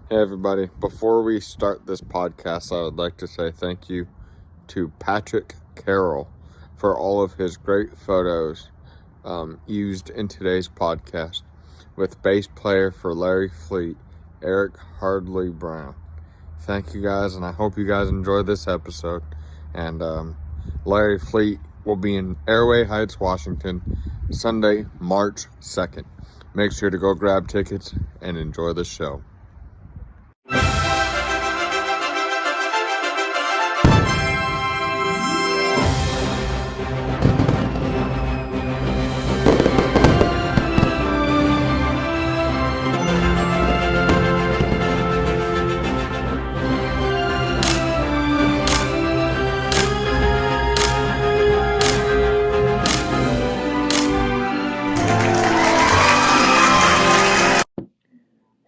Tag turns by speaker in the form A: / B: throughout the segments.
A: Hey everybody, before we start this podcast, I would like to say thank you to Patrick Carroll for all of his great photos used in today's podcast with bass player for Larry Fleet, Eric Harley Brown. Thank you guys, and I hope you guys enjoy this episode. And Larry Fleet will be in Airway Heights, Washington, Sunday, March 2nd. Make sure to go grab tickets and enjoy the show.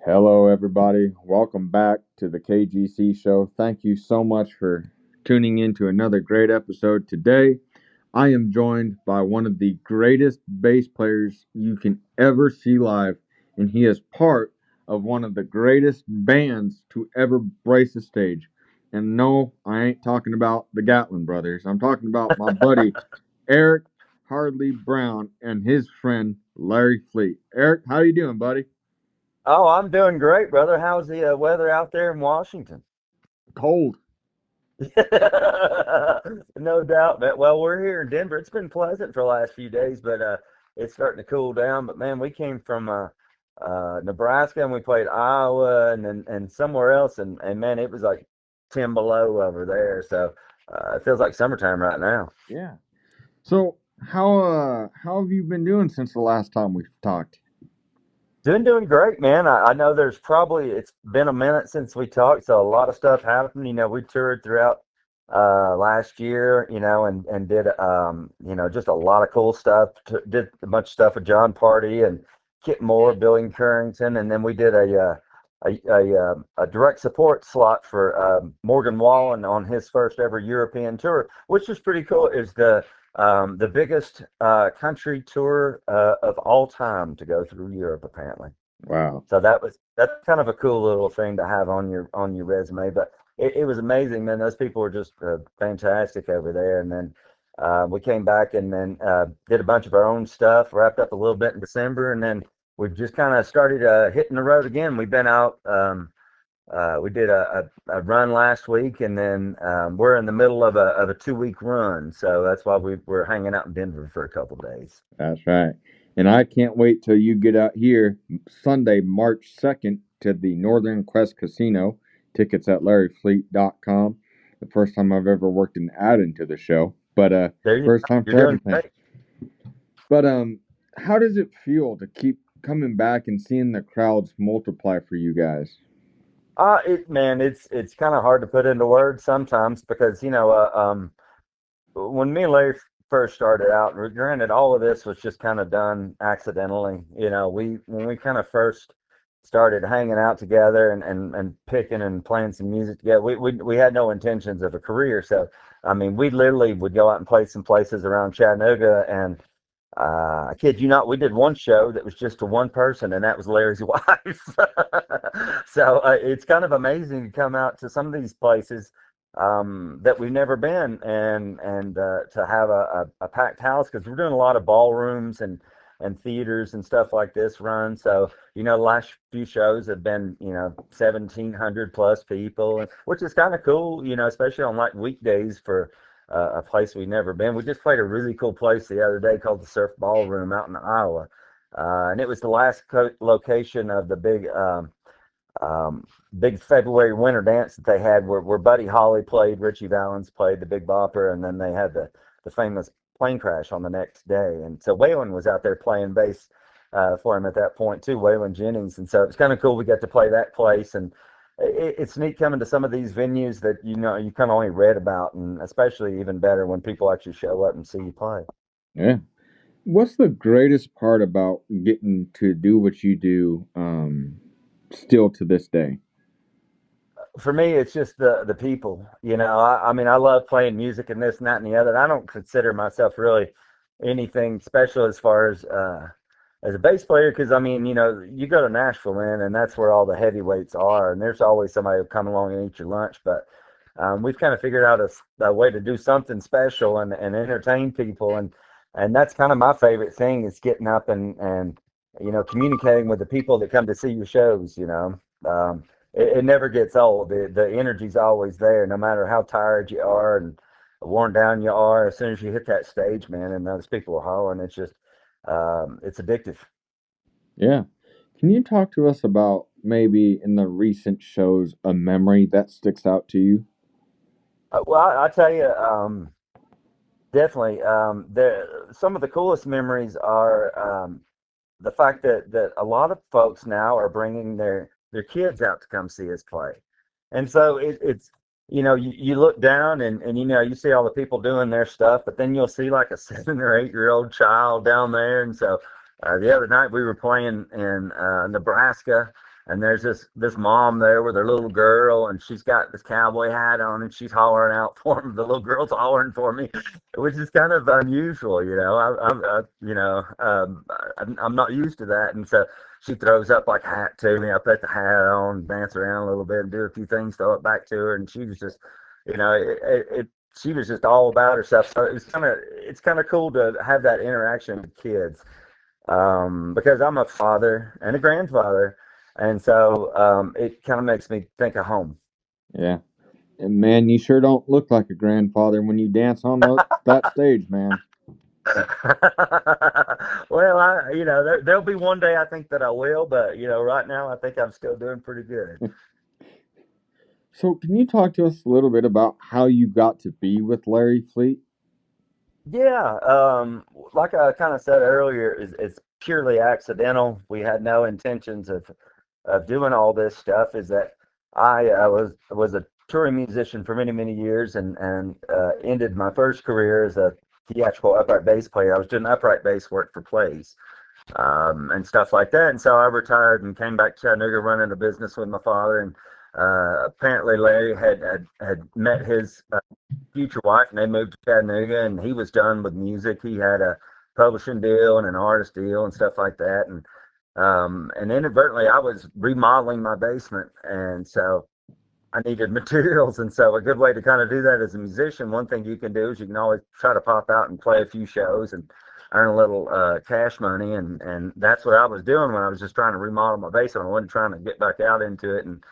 A: Hello, everybody. Welcome back to the KGC show. Thank you so much for tuning in to another great episode. Today, I am joined by one of the greatest bass players you can ever see live, and he is part of one of the greatest bands to ever brace the stage. And no, I ain't talking about the Gatlin brothers. I'm talking about my buddy, Eric Hardley Brown, and his friend, Larry Fleet. Eric, how you doing, buddy?
B: Oh, I'm doing great, brother. How's the weather out there in Washington?
A: Cold.
B: No doubt, man. Well, we're here in Denver. It's been pleasant for the last few days, but it's starting to cool down. But man, we came from Nebraska and we played Iowa and then and somewhere else, and man, it was like 10 below over there. So it feels like summertime right now.
A: Yeah. So how have you been doing since the last time we talked?
B: Doing great, man. I know it's been a minute since we talked, so a lot of stuff happened. We toured throughout last year, and did just a lot of cool stuff. Did a bunch of stuff with John Party and Kit Moore, Billy Currington, and then we did a direct support slot for Morgan Wallen on his first ever European tour, which was pretty cool. Is the biggest country tour of all time to go through Europe, apparently.
A: Wow.
B: So that's kind of a cool little thing to have on your resume. But it was amazing, man. Those people were just fantastic over there. And then we came back and then did a bunch of our own stuff, wrapped up a little bit in December, and then we've just kind of started hitting the road again. We've been out. We did a run last week, and then we're in the middle of a 2 week run. So that's why we're hanging out in Denver for a couple days.
A: That's right. And I can't wait till you get out here Sunday, March 2nd to the Northern Quest Casino. Tickets at larryfleet.com. The first time I've ever worked an ad into the show, but
B: There you
A: first time
B: You're
A: for
B: doing
A: everything.
B: great.
A: But how does it feel to keep coming back and seeing the crowds multiply for you guys?
B: It's kind of hard to put into words sometimes because when me and Larry first started out, and granted, all of this was just kind of done accidentally. When we kind of first started hanging out together and picking and playing some music together, we had no intentions of a career. So, I mean, we literally would go out and play some places around Chattanooga, and I kid you not, we did one show that was just to one person, and that was Larry's wife. So it's kind of amazing to come out to some of these places that we've never been, and to have a packed house, because we're doing a lot of ballrooms and theaters and stuff like this run. So the last few shows have been 1,700 plus people, which is kind of cool, especially on like weekdays for a place we've never been. We just played a really cool place the other day called the Surf Ballroom out in Iowa, and it was the last location of the big February winter dance that they had, where Buddy Holly played, Richie Valens played the Big Bopper, and then they had the famous plane crash on the next day. And so Waylon was out there playing bass for him at that point too, Waylon Jennings. And so it's kind of cool we got to play that place. And it's neat coming to some of these venues that you kind of only read about, and especially even better when people actually show up and see you play.
A: Yeah. What's the greatest part about getting to do what you do still to this day?
B: For me, it's just the people. I mean, I love playing music and this and that and the other. I don't consider myself really anything special as far as as a bass player, because I mean, you go to Nashville, man, and that's where all the heavyweights are, and there's always somebody who'll come along and eat your lunch. But we've kind of figured out a way to do something special and entertain people, and that's kind of my favorite thing is getting up and communicating with the people that come to see your shows. It never gets old. The energy's always there, no matter how tired you are and worn down you are. As soon as you hit that stage, man, and those people are hollering, it's addictive.
A: Yeah. Can you talk to us about maybe in the recent shows a memory that sticks out to you?
B: Well, I tell you, definitely. Some of the coolest memories are the fact that a lot of folks now are bringing their kids out to come see us play, and so it's you look down and you see all the people doing their stuff, but then you'll see like a 7 or 8 year old child down there, and so the other night we were playing in Nebraska. And there's this mom there with her little girl, and she's got this cowboy hat on, and she's hollering out for me. The little girl's hollering for me, which is kind of unusual, I'm not used to that, and so she throws up like a hat to me. I put the hat on, dance around a little bit, and do a few things, throw it back to her, and she was just, you know, she was just all about herself. So it's kind of cool to have that interaction with kids, because I'm a father and a grandfather, and so it kind of makes me think of home.
A: Yeah. And man, you sure don't look like a grandfather when you dance on that stage, man.
B: Well, there'll be one day I think that I will, but right now I think I'm still doing pretty good.
A: So, can you talk to us a little bit about how you got to be with Larry Fleet?
B: Yeah, like I kind of said earlier, it's purely accidental. We had no intentions of doing all this stuff. Is that I was a touring musician for many many years, and ended my first career as a theatrical upright bass player. I was doing upright bass work for plays, and stuff like that. And so I retired and came back to Chattanooga running a business with my father. And apparently Larry had met his future wife, and they moved to Chattanooga, and he was done with music. He had a publishing deal and an artist deal and stuff like that. And inadvertently I was remodeling my basement, and so I needed materials. And so a good way to kind of do that as a musician, one thing you can do is you can always try to pop out and play a few shows and earn a little cash money. And that's what I was doing when I was just trying to remodel my basement. I wasn't trying to get back out into it. And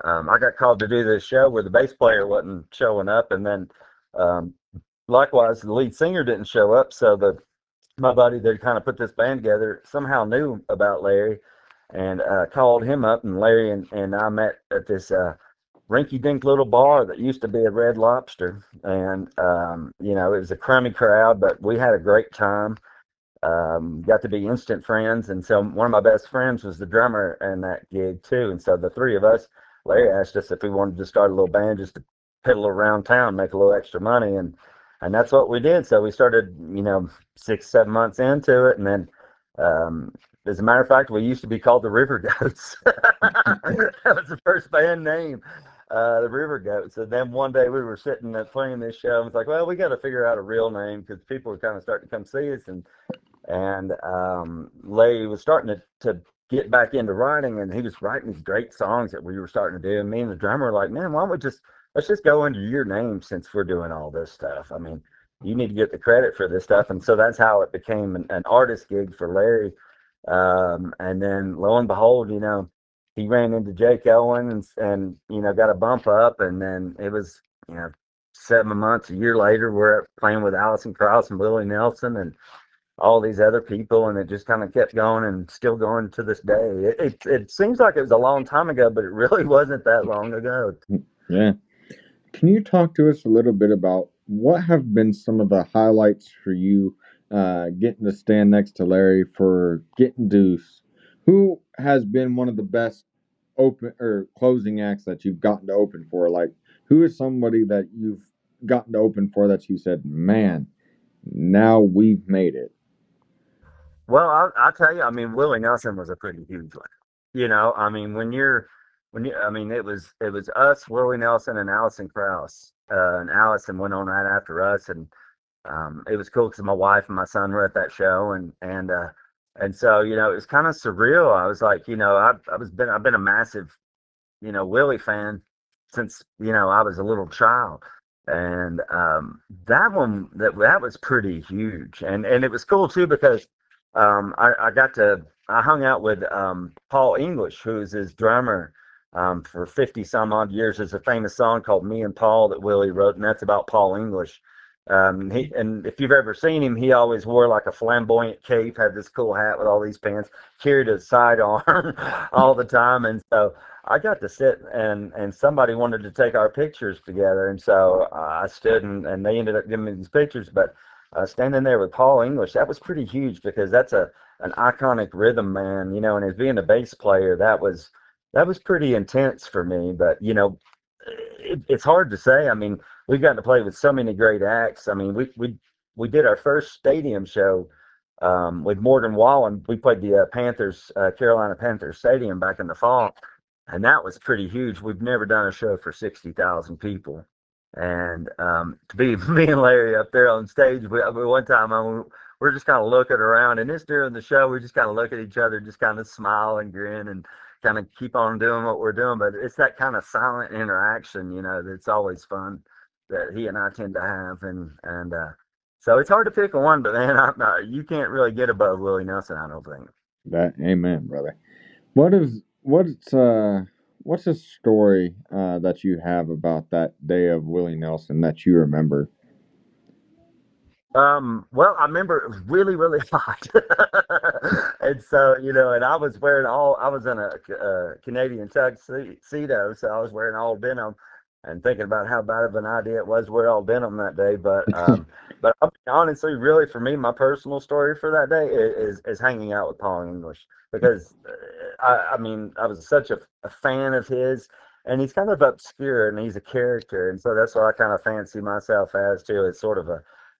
B: I got called to do this show where the bass player wasn't showing up. And then um, likewise, the lead singer didn't show up. So my buddy that kind of put this band together somehow knew about Larry, and called him up. And Larry and I met at this rinky dink little bar that used to be a Red Lobster. And, it was a crummy crowd, but we had a great time. Got to be instant friends. And so one of my best friends was the drummer in that gig too. And so the three of us, Larry asked us if we wanted to start a little band just to piddle around town, make a little extra money. And that's what we did. So we started, 6, 7 months into it. And then, as a matter of fact, we used to be called the River Goats. That was the first band name, the River Goats. And then one day we were sitting there playing this show, and it's like, well, we got to figure out a real name because people were kind of starting to come see us. And Larry was starting to get back into writing, and he was writing these great songs that we were starting to do. And me and the drummer were like, man, why don't we let's just go under your name since we're doing all this stuff. I mean, you need to get the credit for this stuff. And so that's how it became an artist gig for Larry. And then lo and behold, he ran into Jake Owen, and got a bump up. And then it was, 7 months, a year later, we're playing with Allison Krauss and Willie Nelson and all these other people. And it just kind of kept going and still going to this day. It seems like it was a long time ago, but it really wasn't that long ago.
A: Yeah. Can you talk to us a little bit about what have been some of the highlights for you getting to stand next to Larry for getting deuce? Who has been one of the best open or closing acts that you've gotten to open for? Like, who is somebody that you've gotten to open for that you said, man, now we've made it?
B: Well, I'll tell you, I mean, Willie Nelson was a pretty huge one. I mean, I mean, it was us, Willie Nelson, and Allison Krauss. And Allison went on right after us, and it was cool because my wife and my son were at that show, and And so, it was kind of surreal. I was like, I've been a massive, Willie fan since, I was a little child. And that one that was pretty huge. And it was cool too because I got to I hung out with Paul English, who's his drummer for 50 some odd years. There's a famous song called Me and Paul that Willie wrote, and that's about Paul English. And if you've ever seen him, he always wore like a flamboyant cape, had this cool hat with all these pins, carried a sidearm all the time. And so I got to sit and somebody wanted to take our pictures together. And so I stood and they ended up giving me these pictures. But standing there with Paul English, that was pretty huge because that's an iconic rhythm man, and as being a bass player, that was pretty intense for me. But it's hard to say. I mean, we've gotten to play with so many great acts. I mean, we did our first stadium show with Morgan Wallen. We played the Panthers, Carolina Panthers Stadium back in the fall, and that was pretty huge. We've never done a show for 60,000 people, and to be me and Larry up there on stage, one time we're just kind of looking around, and it's during the show. We just kind of look at each other, just kind of smile and grin, and kind of keep on doing what we're doing. But it's that kind of silent interaction, that's always fun that he and I tend to have, and so it's hard to pick one. But man, you can't really get above Willie Nelson, I don't think.
A: That amen, brother. What's a story that you have about that day of Willie Nelson that you remember?
B: Well, I remember it was really, really hot. And so, and I was in a Canadian tuxedo, so I was wearing all denim and thinking about how bad of an idea it was to wear all denim that day. But I'll be honestly, really, for me, my personal story for that day is hanging out with Paul English because I mean, I was such a fan of his. And he's kind of obscure and he's a character. And so that's what I kind of fancy myself as too. It's sort of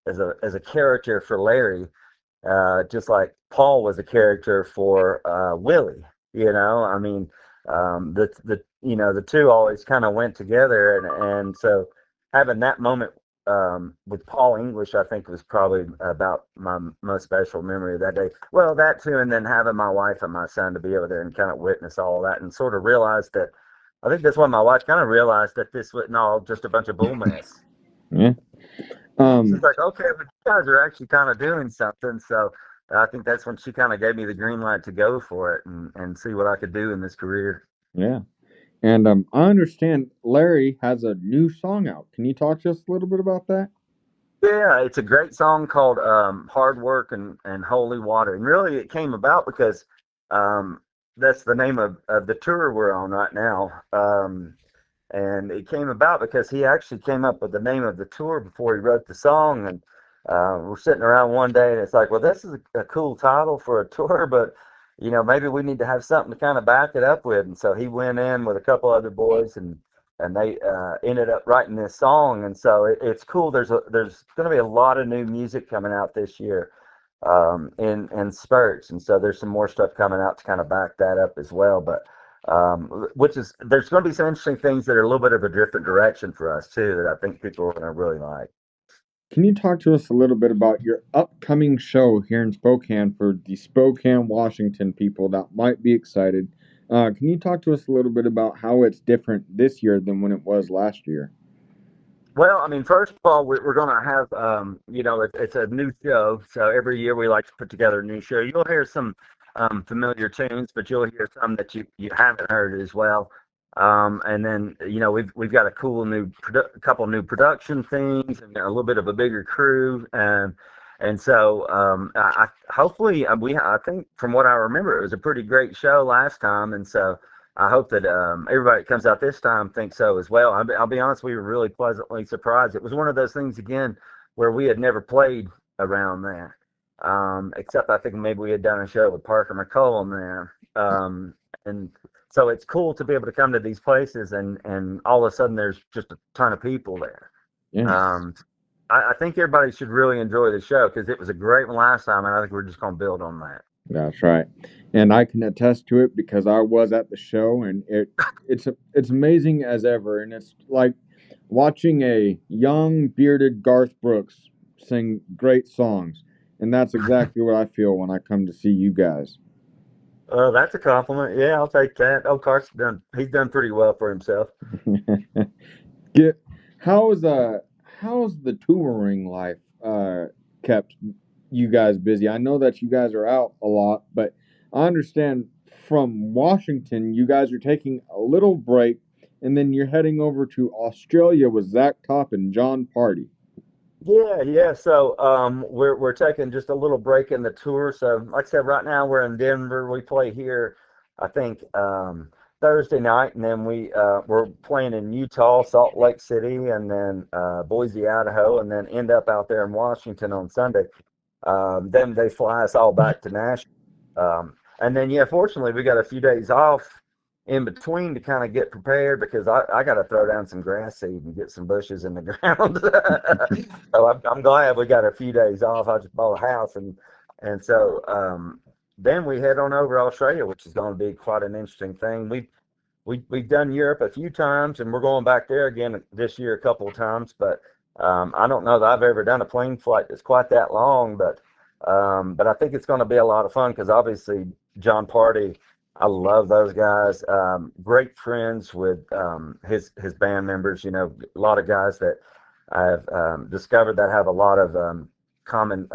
B: as a character for Larry, just like Paul was a character for Willie. I mean, the two always kind of went together, and so having that moment with Paul English, I think was probably about my most special memory of that day. Well, that too, and then having my wife and my son to be able to and kind of witness all of that and sort of realize that. I think that's when my wife kind of realized that this wasn't all just a bunch of bull mess.
A: Yeah.
B: She's
A: Um.
B: like, okay, but you guys are actually kind of doing something. So I think that's when she kind of gave me the green light to go for it and see what I could do in this career.
A: Yeah. And I understand Larry has a new song out. Can you talk to us a little bit about that?
B: Yeah, it's a great song called Hard Work and Holy Water. And really, it came about because um, that's the name of the tour we're on right now. And it came about because he actually came up with the name of the tour before he wrote the song. And we're sitting around one day, and it's like, well, this is a cool title for a tour, but maybe we need to have something to kind of back it up with. And so he went in with a couple other boys, and they ended up writing this song. And so it's cool. There's going to be a lot of new music coming out this year in spurts, and so there's some more stuff coming out to kind of back that up as well. But which is there's going to be some interesting things that are a little bit of a different direction for us too that I think people are going to really like.
A: Can you talk to us a little bit about your upcoming show here in Spokane for the Spokane, Washington people that might be excited? Can you talk to us a little bit about how it's different this year than when it was last year?
B: Well, I mean, first of all, we're going to have, it's a new show. So every year we like to put together a new show. You'll hear some familiar tunes, but you'll hear some that you haven't heard as well. And then, we've got a cool couple new production things and a little bit of a bigger crew. And so hopefully I think from what I remember, it was a pretty great show last time. And so I hope that everybody that comes out this time thinks so as well. I'll be honest, we were really pleasantly surprised. It was one of those things again where we had never played around there, except I think maybe we had done a show with Parker McCollum there, and so it's cool to be able to come to these places and all of a sudden there's just a ton of people there.
A: Yeah.
B: Um, I think everybody should really enjoy the show because it was a great one last time, and I think we're just going to build on that.
A: That's right, and I can attest to it because I was at the show, and it's amazing as ever, and it's like watching a young bearded Garth Brooks sing great songs. and that's exactly what I feel when I come to see you guys.
B: That's a compliment. Yeah, I'll take that. Oh, he's done pretty well for himself.
A: Get how's how's the touring life kept you guys busy? I know that you guys are out a lot, but I understand from Washington you guys are taking a little break and then you're heading over to Australia with Zach Top and John Party.
B: Yeah, yeah. So we're taking just a little break in the tour. So like I said, right now we're in Denver. We play here, I think Thursday night, and then we're playing in Utah, Salt Lake City, and then Boise, Idaho, and then end up out there in Washington on Sunday. Then they fly us all back to Nashville. And then, yeah, fortunately, we got a few days off in between to kind of get prepared because I got to throw down some grass seed and get some bushes in the ground. So I'm glad we got a few days off. I just bought a house, and so then we head on over to Australia, which is going to be quite an interesting thing. We've done Europe a few times, and we're going back there again this year a couple of times. But I don't know that I've ever done a plane flight that's quite that long. But I think it's going to be a lot of fun because obviously John Party, I love those guys. Great friends with his band members. You know, a lot of guys that I've discovered that have a lot of common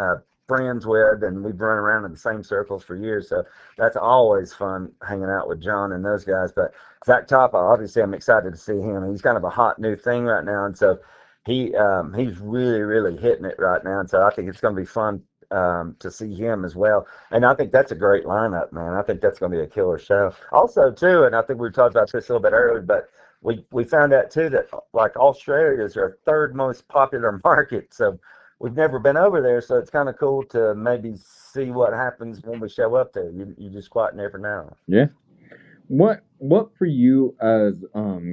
B: friends with, and we've run around in the same circles for years. So that's always fun hanging out with John and those guys. But Zach Tapa, obviously, I'm excited to see him. He's kind of a hot new thing right now, and so he's really really hitting it right now. And so I think it's going to be fun to see him as well. And I think that's a great lineup, man. I think that's going to be a killer show. Also, too, and I think we talked about this a little bit earlier, but we found out too that like Australia is our third most popular market. So we've never been over there, so it's kind of cool to maybe see what happens when we show up there. You just quite never know.
A: Yeah. What for you as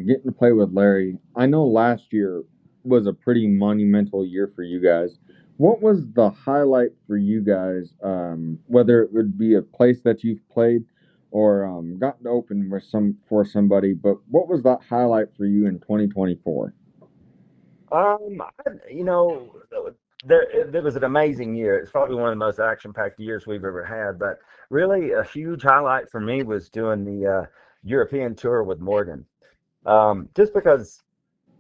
A: getting to play with Larry? I know last year was a pretty monumental year for you guys. What was the highlight for you guys? Whether it would be a place that you've played or gotten to open with somebody, but what was that highlight for you in 2024?
B: You know, there was an amazing year. It's probably one of the most action-packed years we've ever had. But really, a huge highlight for me was doing the European tour with Morgan. Just because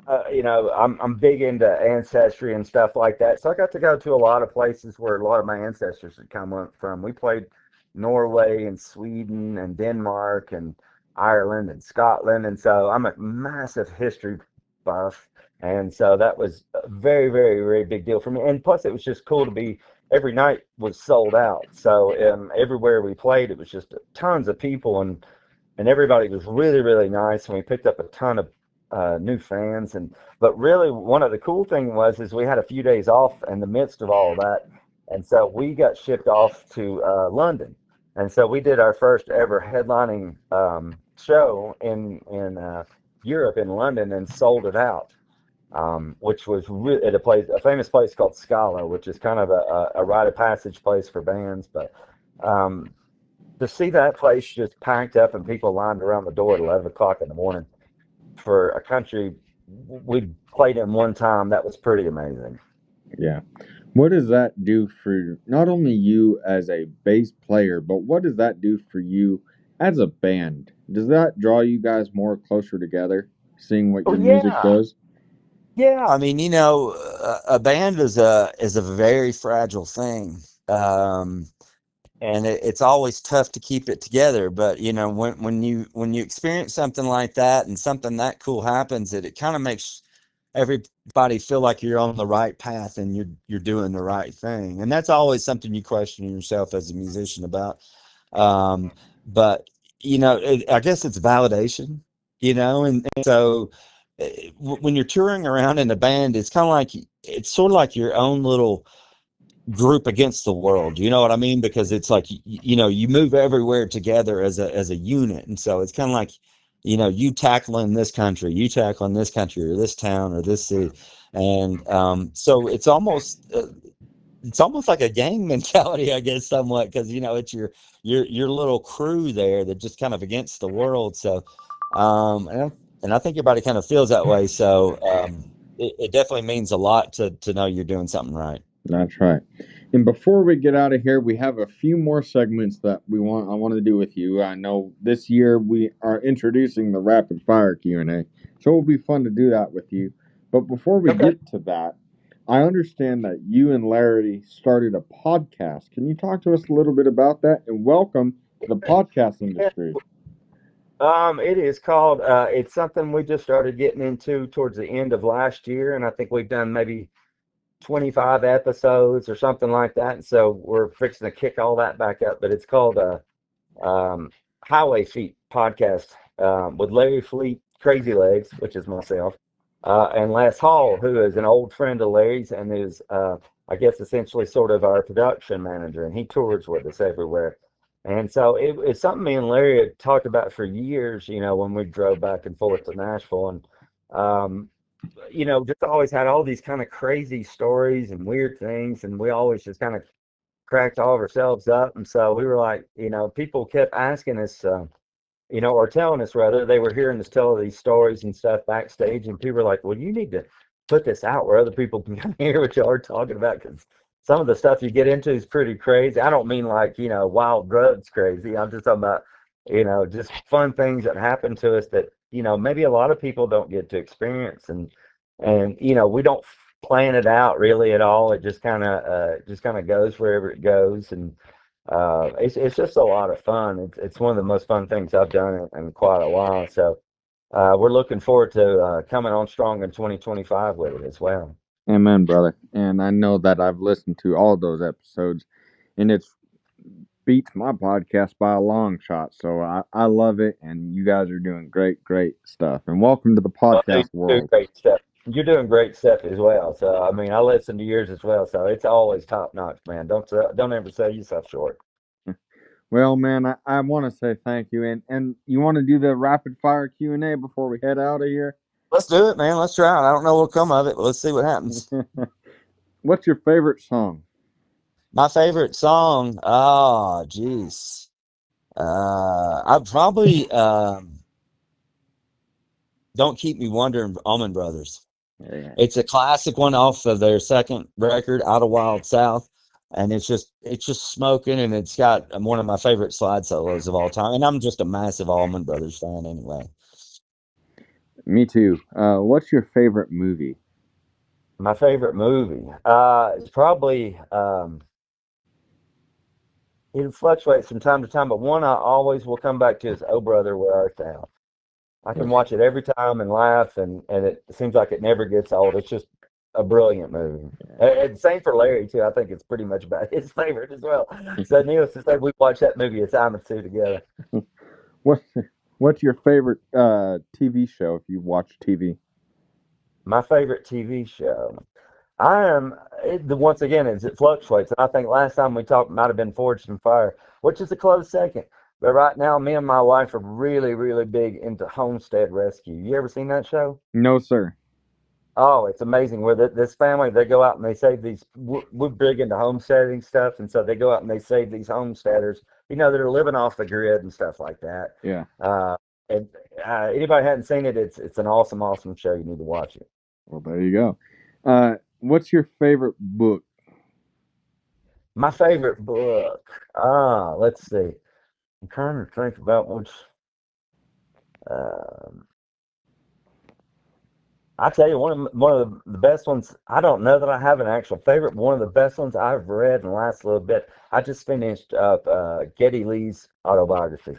B: I'm big into ancestry and stuff like that. So I got to go to a lot of places where a lot of my ancestors had come up from. We played Norway and Sweden and Denmark and Ireland and Scotland. And so I'm a massive history buff. And so that was a very, very, very big deal for me. And plus, it was just cool to be every night was sold out. So everywhere we played, it was just tons of people and everybody was really, really nice. And we picked up a ton of new fans. But really, one of the cool thing was is we had a few days off in the midst of all of that, and so we got shipped off to London, and so we did our first ever headlining show in Europe in London and sold it out. Which was at a famous place called Scala, which is kind of a rite of passage place for bands. But um, to see that place just packed up and people lined around the door at 11 o'clock in the morning for a country we played in one time, that was pretty amazing.
A: Yeah. What does that do for not only you as a bass player, but what does that do for you as a band? Does that draw you guys more closer together, seeing what
B: Oh
A: your music
B: yeah,
A: does?
B: yeah. I mean, a band is a very fragile thing, and it's always tough to keep it together. But when you experience something like that and something that cool happens, it kind of makes everybody feel like you're on the right path and you're doing the right thing. And that's always something you question yourself as a musician about. Um, but I guess it's validation, and so when you're touring around in a band, it's kind of like it's sort of like your own little group against the world. You know what I mean? Because it's like you move everywhere together as a unit, and so it's kind of like you tackling this country, you tackling this country or this town or this city, and so it's almost like a gang mentality, I guess, somewhat, because it's your little crew there that just kind of against the world. So, and I think everybody kind of feels that way. So, it definitely means a lot to know you're doing something right.
A: That's right. And before we get out of here, we have a few more segments that I want to do with you. I know this year we are introducing the rapid fire Q&A, so it will be fun to do that with you. But before we
B: Okay.
A: get to that, I understand that you and Larry started a podcast. Can you talk to us a little bit about that? And welcome to the podcast
B: Yeah.
A: industry.
B: It is called, it's something we just started getting into towards the end of last year, and I think we've done maybe 25 episodes or something like that. And so we're fixing to kick all that back up, but it's called um, Highway Feet podcast with Larry Fleet, Crazy Legs, which is myself, and Les Hall, who is an old friend of Larry's and is, I guess, essentially sort of our production manager, and he tours with us everywhere. And so it's something me and Larry had talked about for years, when we drove back and forth to Nashville. And, just always had all these kind of crazy stories and weird things. And we always just kind of cracked all of ourselves up. And so we were like, people kept asking us, or telling us rather, they were hearing us tell these stories and stuff backstage, and people were like, "Well, you need to put this out where other people can kind of hear what y'all are talking about, because some of the stuff you get into is pretty crazy." I don't mean like wild drugs crazy. I'm just talking about just fun things that happen to us that maybe a lot of people don't get to experience, and we don't plan it out really at all. It just kind of goes wherever it goes, and it's just a lot of fun. It's one of the most fun things I've done in quite a while. So we're looking forward to coming on strong in 2025 with it as well.
A: Amen, brother. And I know that I've listened to all those episodes, and it's beats my podcast by a long shot. So I love it, and you guys are doing great, great stuff. And welcome to the
B: Well, dude,
A: podcast
B: you're doing
A: world.
B: great stuff. You're doing great stuff as well. So I mean, I listen to yours as well. So it's always top notch, man. Don't ever sell yourself short.
A: Well, man, I want to say thank you, and you want to do the rapid fire Q&A before we head out of here.
B: Let's do it, man. Let's try it. I don't know what'll come of it, but let's see what happens.
A: What's your favorite song?
B: My favorite song, oh, geez. I probably Don't Keep Me Wondering, Allman Brothers.
A: Yeah,
B: It's a classic one off of their second record, Out of Wild South, and it's just smoking, and it's got one of my favorite slide solos of all time. And I'm just a massive Allman Brothers fan anyway.
A: me too. What's your favorite movie?
B: My favorite movie, it's probably it fluctuates from time to time, but one I always will come back to is Oh Brother, Where Art Thou. I can watch it every time and laugh, and it seems like it never gets old. It's just a brilliant movie. And same for Larry too. I think it's pretty much about his favorite as well. So needless to say, we watched that movie a time or two together.
A: What What's your favorite TV show if you watch TV?
B: My favorite TV show. I am once again as it fluctuates. I think last time we talked might have been Forged in Fire, which is a close second. But right now, me and my wife are really, really big into Homestead Rescue. You ever seen that show?
A: No, sir.
B: Oh, it's amazing. With this family, they go out and they save these. We're big into homesteading stuff, and so they go out and they save these homesteaders. That are living off the grid and stuff like that.
A: Yeah.
B: Uh, and Anybody hadn't seen it, it's an awesome, awesome show. You need to watch it.
A: Well, there you go. What's your favorite book?
B: My favorite book. Let's see. I'm trying to think about which. Um, I tell you, one of the best ones. I don't know that I have an actual favorite, but one of the best ones I've read in the last little bit. I just finished up Geddy Lee's autobiography.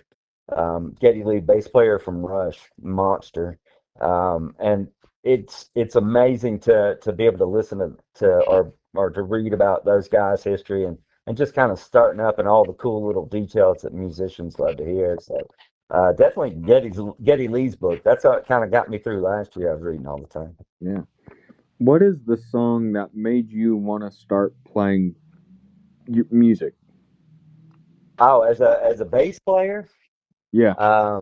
B: Geddy Lee, bass player from Rush, monster, and it's amazing to be able to listen or to read about those guys' history and just kind of starting up and all the cool little details that musicians love to hear. So definitely Geddy Lee's book. That's how it kind of got me through last year. I was reading all the time.
A: Yeah. What is the song that made you want to start playing music?
B: Oh, as a bass player,
A: Yeah.
B: um,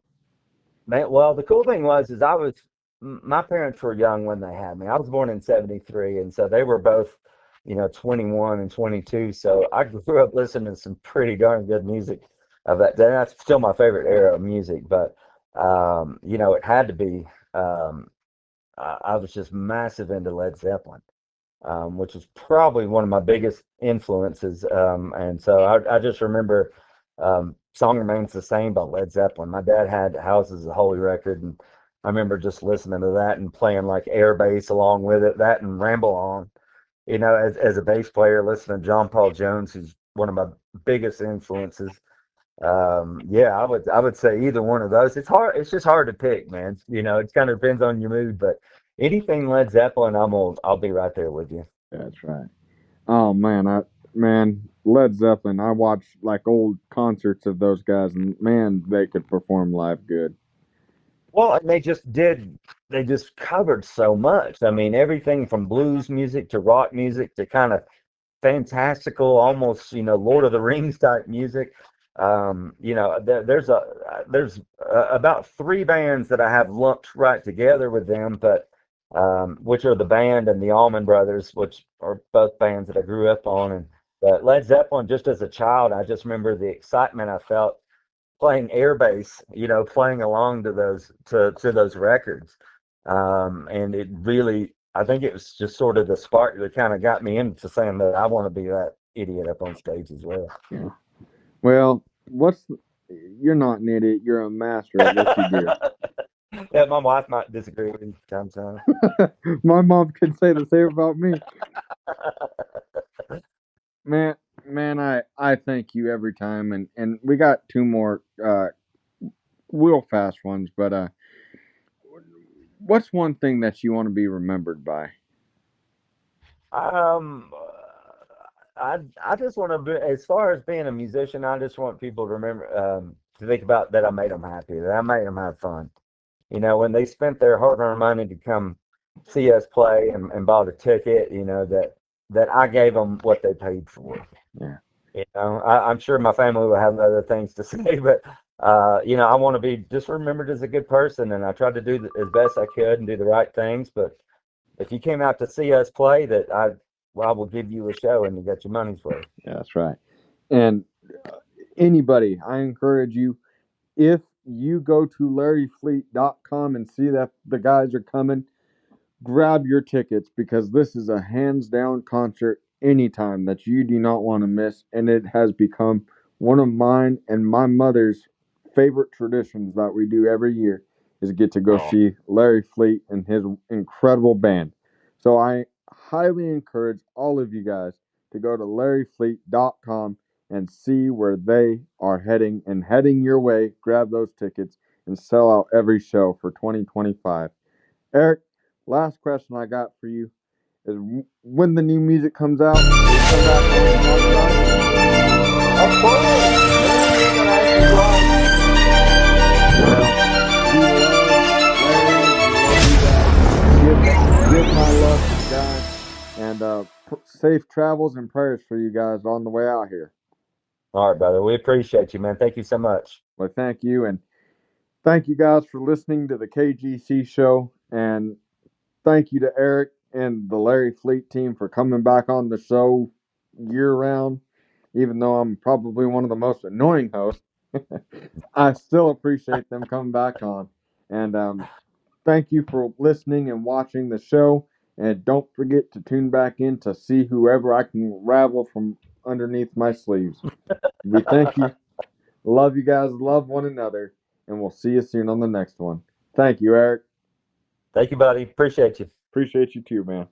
B: man. Well, the cool thing is my parents were young when they had me. I was born in '73, and so they were both 21 and 22. So I grew up listening to some pretty darn good music of that day. That's still my favorite era of music, but it had to be. I was just massive into Led Zeppelin. which is probably one of my biggest influences. And so I just remember Song Remains the Same by Led Zeppelin. My dad had Houses of Holy record, and I remember just listening to that and playing like air bass along with it, that and Ramble On. As a bass player, listening to John Paul Jones, who's one of my biggest influences. Yeah, I would say either one of those. It's hard. It's just hard to pick, man. It kind of depends on your mood, but anything Led Zeppelin, I'll be right there with you.
A: That's right. Oh man, Led Zeppelin. I watched like old concerts of those guys, and man, they could perform live good.
B: Well, and they just covered so much. I mean, everything from blues music to rock music to kind of fantastical, almost Lord of the Rings type music. There's about three bands that I have lumped right together with them, but which are the band and the Allman Brothers, which are both bands that I grew up on. And but Led Zeppelin, just as a child, I just remember the excitement I felt playing air bass, playing along to those records. And it really, I think it was just sort of the spark that kind of got me into saying that I want to be that idiot up on stage as well.
A: Yeah. Well, you're not an idiot. You're a master at what you do.
B: Yeah, my wife might disagree with me sometimes.
A: My mom could say the same about me. Man, I thank you every time, and we got two more real fast ones. But what's one thing that you want to be remembered by?
B: Um, I just want to be, as far as being a musician, I just want people to remember, to think about that I made them happy, that I made them have fun. When they spent their hard-earned money to come see us play and bought a ticket, that I gave them what they paid for.
A: Yeah,
B: I'm sure my family will have other things to say, but I want to be just remembered as a good person, and I tried to do as best I could and do the right things. But if you came out to see us play, well, I will give you a show, and you got your money's worth.
A: yeah, that's right. And anybody, I encourage you, if you go to larryfleet.com and see that the guys are coming, grab your tickets because this is a hands down concert anytime that you do not want to miss. And it has become one of mine and my mother's favorite traditions that we do every year is get to go
B: Oh,
A: see Larry Fleet and his incredible band. So I highly encourage all of you guys to go to larryfleet.com and see where they are heading and heading your way. Grab those tickets and sell out every show for 2025. Eric, last question I got for you is when the new music comes out, will you come back on and talk about it?
B: of course. Anything that I can do.
A: Well, we love Larry. We love you guys. Give my love to the guys. And safe travels and prayers for you guys on the way out here.
B: All right, brother. We appreciate you, man. Thank you so much.
A: Well, thank you. And thank you guys for listening to the KGC show. And thank you to Eric and the Larry Fleet team for coming back on the show year round. Even though I'm probably one of the most annoying hosts, I still appreciate them coming back on. And thank you for listening and watching the show. And don't forget to tune back in to see whoever I can ravel from underneath my sleeves. We thank you. Love you guys. Love one another. And we'll see you soon on the next one. Thank you, Eric.
B: Thank you, buddy. Appreciate you.
A: Appreciate you too, man.